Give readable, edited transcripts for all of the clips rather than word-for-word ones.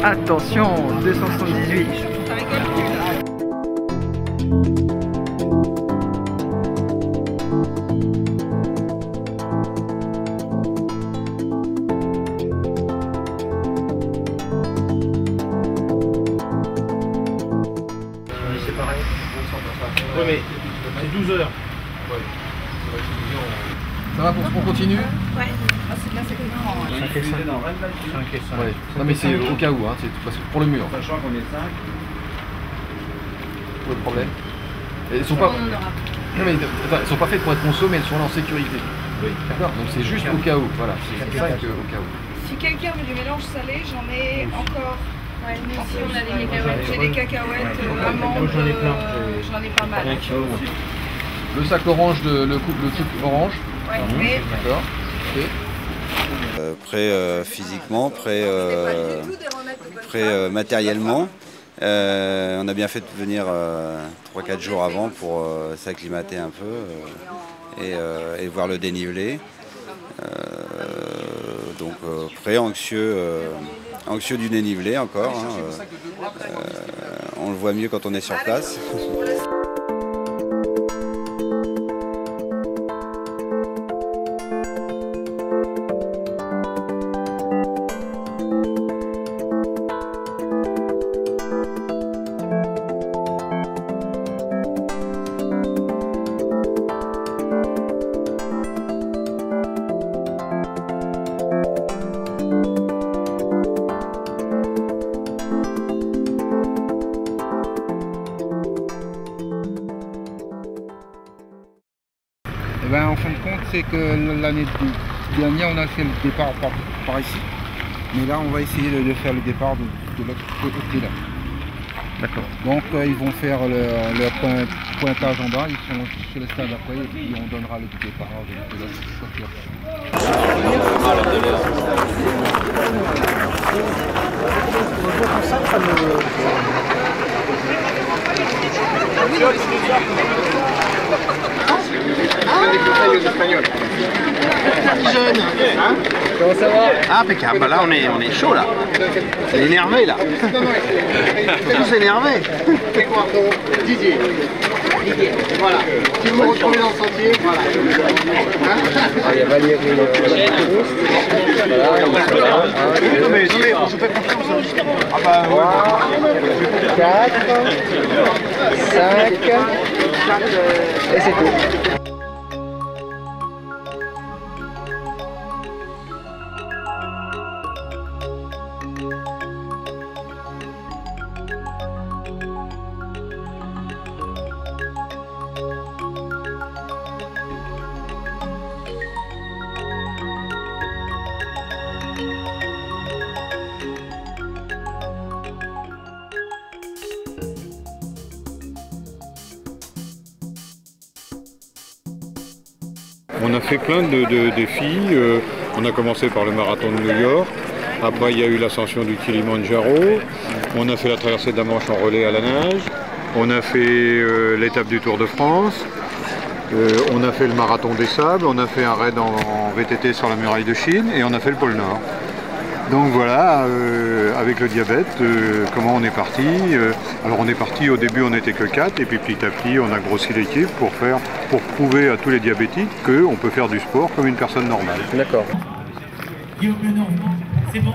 Attention, 278. C'est pareil. Ouais, mais c'est 12 heures. Ouais. Ça va pour continue? Ouais. Ah, c'est de la sécurité. 5 et 5. Ouais. Non mais c'est au cas où, hein, c'est parce que pour le mur. Sachant qu'on est 5. Pas de problème. Et elles sont pas... Non mais attends, elles sont pas faites pour être consommées, elles sont là en sécurité. Oui. D'accord. Donc c'est juste au cas où. Voilà. C'est 5 au cas où. Si quelqu'un veut du mélange salé, j'en ai encore. Ouais, nous aussi on a des cacahuètes. J'ai des cacahuètes, amandes, Moi, j'en ai plein. j'en ai pas mal. Le sac orange, le truc orange. Ouais, mais D'accord. Ok. Prêt physiquement, prêt matériellement. On a bien fait de venir 3-4 jours avant pour s'acclimater un peu et voir le dénivelé. Donc prêt, anxieux du dénivelé encore. Hein, on le voit mieux quand on est sur place. Eh ben, en fin de compte, c'est que l'année dernière, on a fait le départ par ici. Mais là, on va essayer de faire le départ de l'autre côté là. D'accord. Donc, ils vont faire leur pointage en bas, ils sont sur le stade après, et puis on donnera le départ de l'autre côté. Jeune. Hein? Comment ça va? Ah, impeccable. Bah là, on est chaud là. C'est énervé là. Tous énervés. C'est quoi? Didier. Voilà. Si vous vous retrouvez dans le sentier, voilà. Il y a Valérie. Non mais on se fait confiance. Ah bah 4, 5, et c'est tout. On a fait plein de défis. On a commencé par le marathon de New York. Après, il y a eu l'ascension du Kilimanjaro. On a fait la traversée de la Manche en relais à la nage. On a fait l'étape du Tour de France. On a fait le marathon des sables. On a fait un raid en VTT sur la muraille de Chine. Et on a fait le pôle Nord. Donc voilà, avec le diabète, comment on est parti. Alors on est parti, au début on n'était que 4, et puis petit à petit on a grossi l'équipe pour prouver à tous les diabétiques qu'on peut faire du sport comme une personne normale. D'accord. Guillaume Lenon, c'est bon?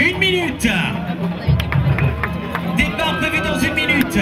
Une minute. Départ prévu dans une minute.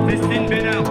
Christine Bénard.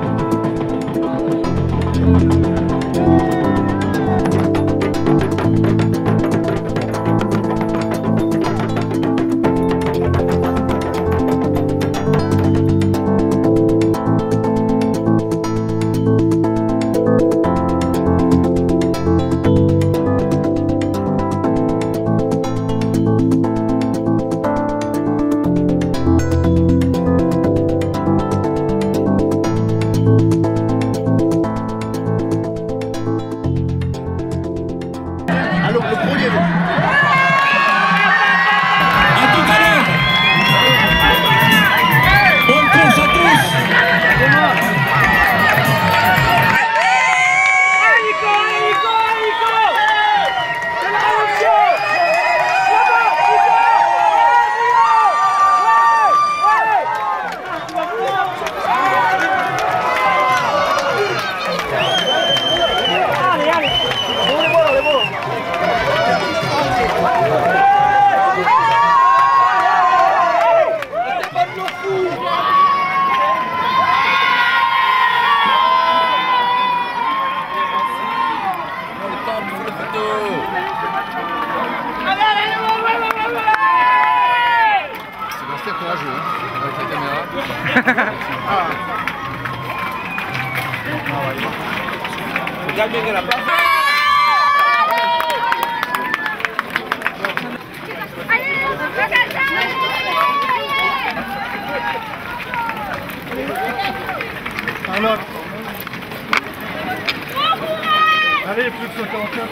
Allez, plus que 144.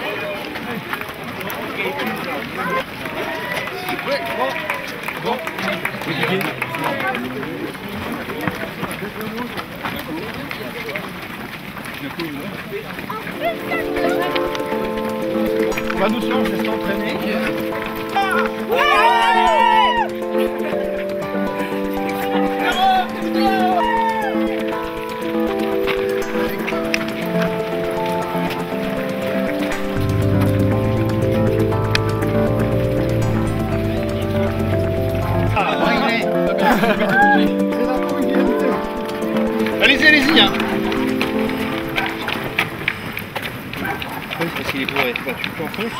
Bon. On va doucement, on va s'entraîner. Allez-y, allez-y hein. Parce qu'il est bourré, tu t'enfonces.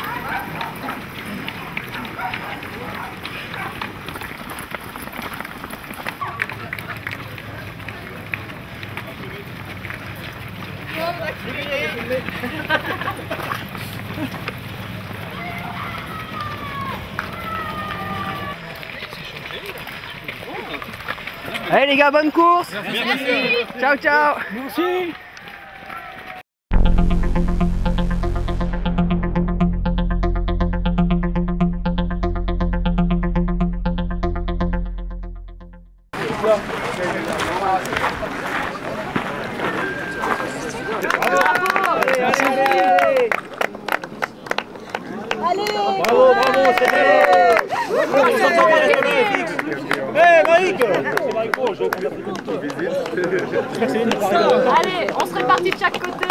Allez les gars, bonne course. Merci. Ciao ciao. Merci. Bravo, c'était... Allez, on se répartit de chaque côté.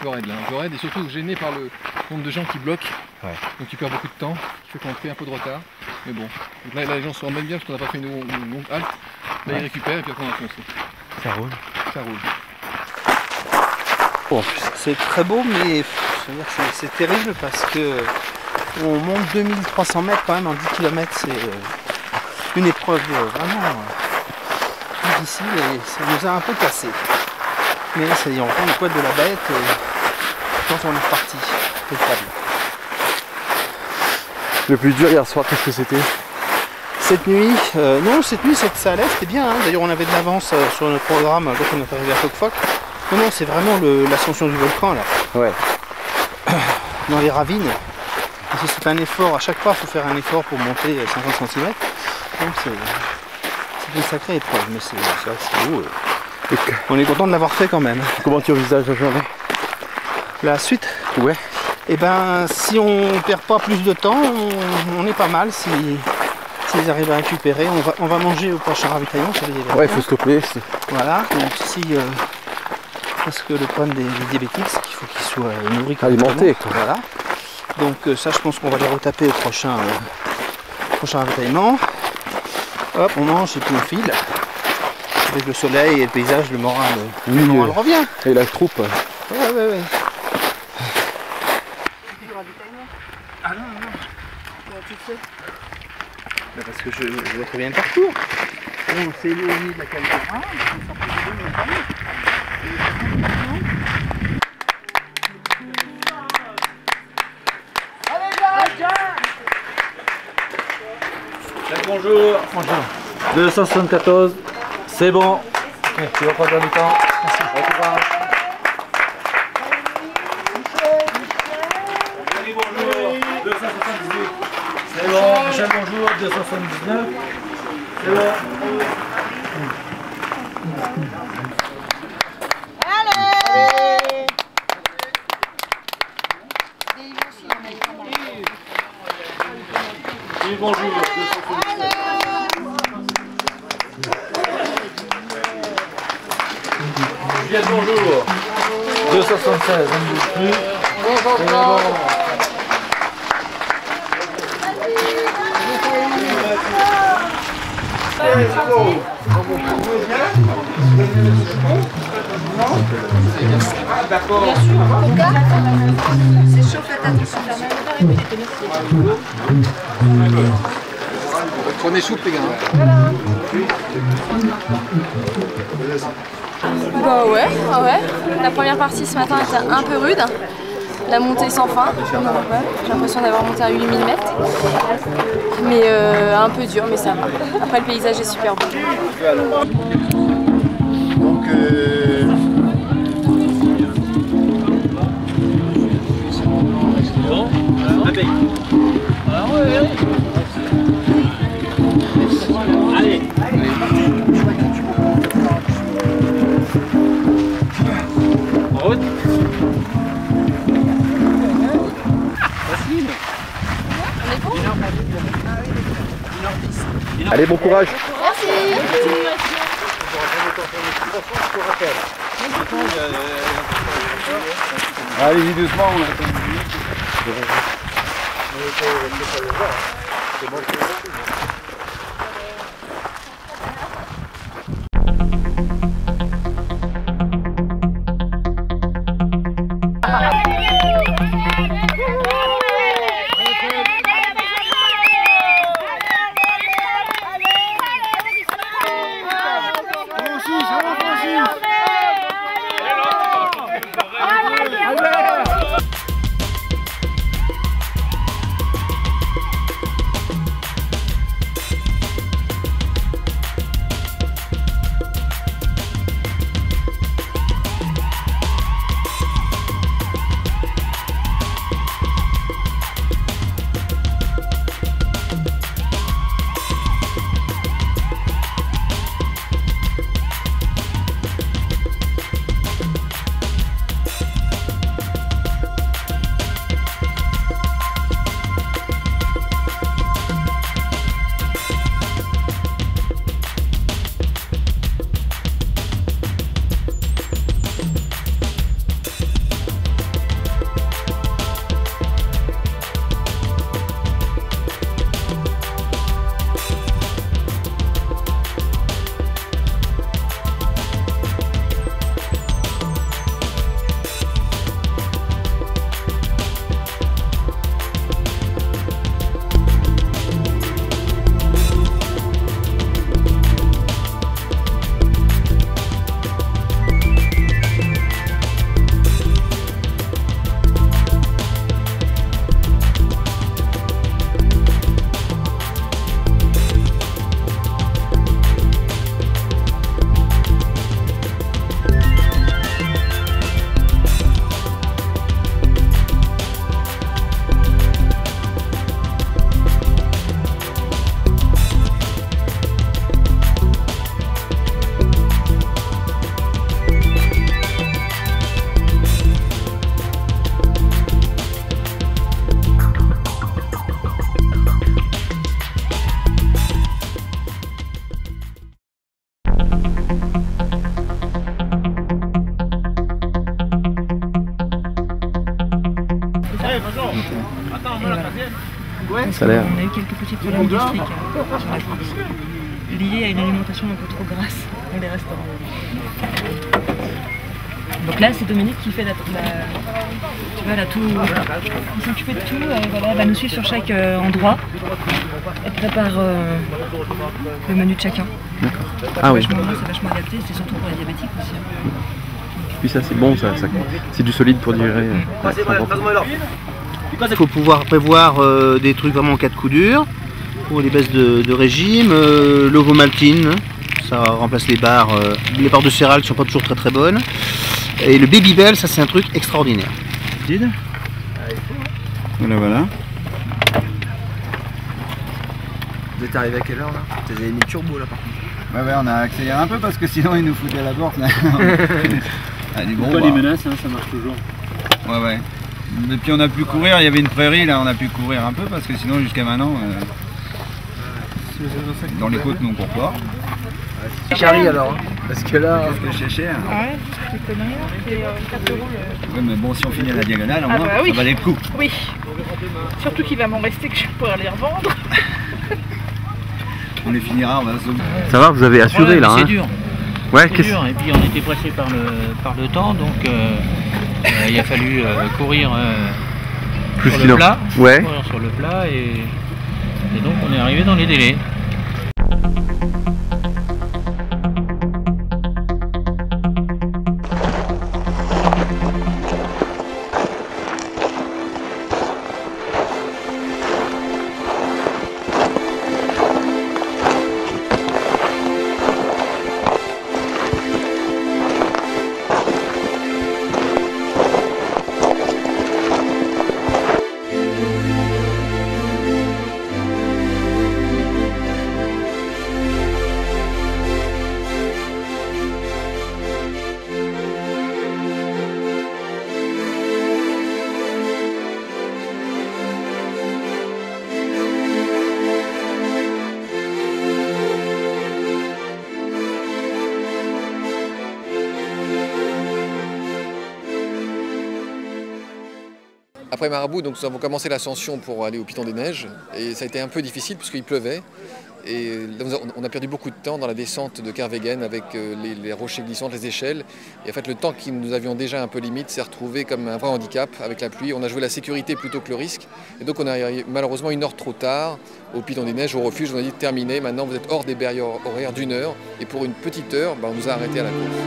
Raide là, un peu raide et surtout gêné par le nombre de gens qui bloquent, donc tu perds beaucoup de temps, qui fait qu'on fait un peu de retard, mais bon, donc là les gens se rendent même bien parce qu'on n'a pas fait une longue halte, là ils récupèrent et puis après on a foncé. Ça roule. Ça roule. Bon, c'est très beau mais c'est terrible parce que on monte 2300 mètres quand même en 10 km, c'est une épreuve vraiment difficile et ça nous a un peu cassé. Mais là ça y est, on prend le poids de la bête et quand on est reparti, impeccable. Le plus dur hier soir, qu'est-ce que c'était? Cette nuit, non, cette nuit ça allait, c'était bien. Hein. D'ailleurs, on avait de l'avance sur notre programme quand on est arrivé à Foc-Foc. Non, non, c'est vraiment l'ascension du volcan là. Ouais. Dans les ravines. Parce que c'est un effort, à chaque fois, il faut faire un effort pour monter 50 cm. Donc c'est une sacrée épreuve, mais c'est vrai que c'est beau. On est content de l'avoir fait quand même. Comment tu envisages la journée? La suite? Ouais. Et ben, si on perd pas plus de temps, on est pas mal. S'ils arrivent à récupérer, on va manger au prochain ravitaillement. Ouais, il faut stopper. Voilà, donc si parce que le problème des diabétiques, c'est qu'il faut qu'ils soient nourris, alimentés. Voilà. Donc ça, je pense qu'on va les retaper au prochain ravitaillement. Hop, on mange et puis on file. Avec le soleil et le paysage, le moral, le moral revient. Et la troupe. Ouais. ravitaillement. Ah non, non. Comment tu fais? Bah parce que je vois très bien le parcours. On s'est éloigné de la caméra, on s'est sorti de la caméra. Bonjour. Bonjour. 274, c'est bon. Tu vas pas perdre du temps. Merci. Bonjour. Bonjour. 278. C'est bon. Michel, bonjour. 279. C'est bon. Oui, bonjour. Juliette, bonjour. 276, on ne bouge plus. Bonjour. D'accord. C'est chaud, faites attention. Prenez souple les gars. Bah ouais, ouais. La première partie ce matin était un peu rude. La montée sans fin. Ouais, j'ai l'impression d'avoir monté à 8000 mètres. Mais un peu dur, mais ça va. Après le paysage est super beau. Donc, allez. En route. Allez, bon courage. Merci. allez-y doucement, on attend. Ça a l'air. On a eu quelques petits problèmes gastriques sur la course, liés à une alimentation un peu trop grasse dans les restaurants. Donc là, c'est Dominique qui fait la elle a tout, elle s'est occupée de tout, voilà, elle va nous suivre sur chaque endroit. Elle prépare le menu de chacun. D'accord. Ah oui. C'est vachement adapté, c'est surtout pour les diabétiques aussi. Puis ça c'est bon, c'est du solide pour digérer. Ouais, c'est important. Il faut pouvoir prévoir des trucs vraiment en cas de coup dur, pour les baisses de régime, l'ovomaltine, ça remplace les barres de céréales qui sont pas toujours très bonnes. Et le Babybel, ça c'est un truc extraordinaire. Voilà. Vous êtes arrivé à quelle heure là? Vous avez mis le turbo là par contre. Ouais, on a accéléré un peu parce que sinon il nous foutait à la porte là. Allez, bon, pas les menaces, hein, ça marche toujours. Ouais. Et puis on a pu courir, il y avait une prairie là, on a pu courir un peu parce que sinon jusqu'à maintenant, dans les côtes nous on court pas. Charlie alors, hein, parce que là... Qu'est-ce que je cherche? Ouais, c'est conneries, c'est 4 euros. Ouais, mais bon, si on finit à la diagonale, au moins, bah oui. ça valait le coup. Oui, surtout qu'il va m'en rester que je pourrais les revendre. On les finira, on va se... Ça va, vous avez assuré là, c'est hein? dur. Ouais, c'est dur, et puis on était pressé par le temps, donc il a fallu courir plus sur le plat. Ouais. Courir sur le plat, et donc on est arrivé dans les délais. Après Marabout, donc, nous avons commencé l'ascension pour aller au Piton des Neiges et ça a été un peu difficile puisqu'il pleuvait. Et là, on a perdu beaucoup de temps dans la descente de Kervegen avec les rochers glissantes, les échelles. Et en fait, le temps que nous avions déjà un peu limite s'est retrouvé comme un vrai handicap avec la pluie. On a joué la sécurité plutôt que le risque. Et donc on est arrivé malheureusement 1 heure trop tard au Piton des Neiges, au refuge. On a dit terminé, maintenant vous êtes hors des barrières horaires d'1 heure. Et pour une petite heure, on nous a arrêtés à la course.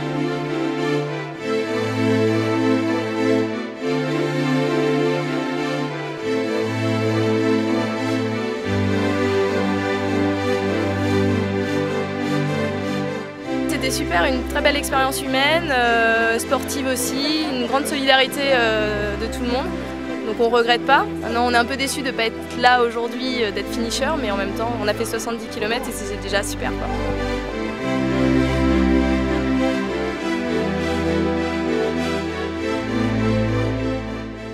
C'était super, une très belle expérience humaine, sportive aussi, une grande solidarité de tout le monde. Donc on ne regrette pas. Maintenant on est un peu déçus de ne pas être là aujourd'hui, d'être finisher, mais en même temps on a fait 70 km et c'est déjà super, quoi.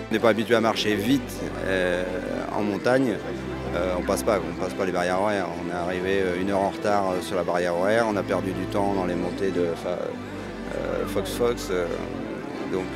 On n'est pas habitué à marcher vite en montagne. On passe pas les barrières horaires. On est arrivé 1 heure en retard sur la barrière horaire. On a perdu du temps dans les montées de Fox. Donc